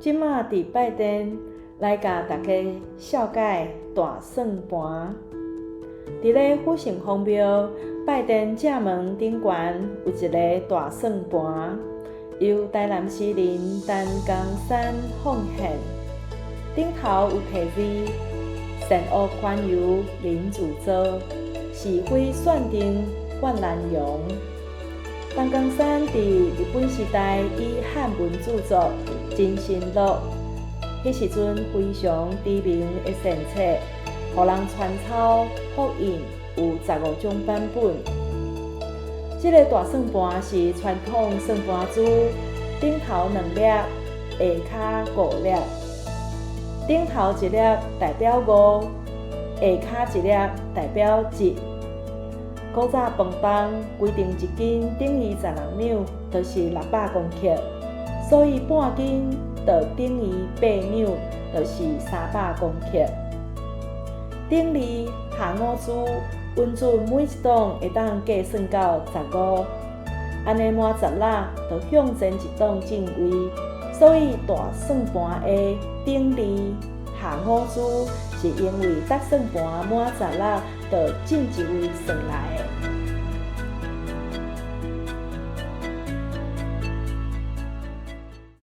即马伫拜登来甲大家绍解大算盘。伫咧府城隍庙拜登正门顶悬有一个大算盘，由台南市林丹江山奉献，顶头有题字“善恶宽由林自造，是非算定冠难容”。丹江山伫日本时代以汉文著作《真心录》，迄时阵非常知名的善册，互人传抄复印有15种版本。这个大算盘是传统算盘珠，顶头2粒，下骹5粒。顶头1粒代表5，下骹1粒代表1。古早饭房规定一斤等于12两，就是600公克，所以半斤就等于8两，就是300公克。等2下5珠，温准每一档会当计算到15，安尼满10粒就向前一档进位，所以大算盘的等2下5珠，是因为搭算盘满10粒就进一位算来的。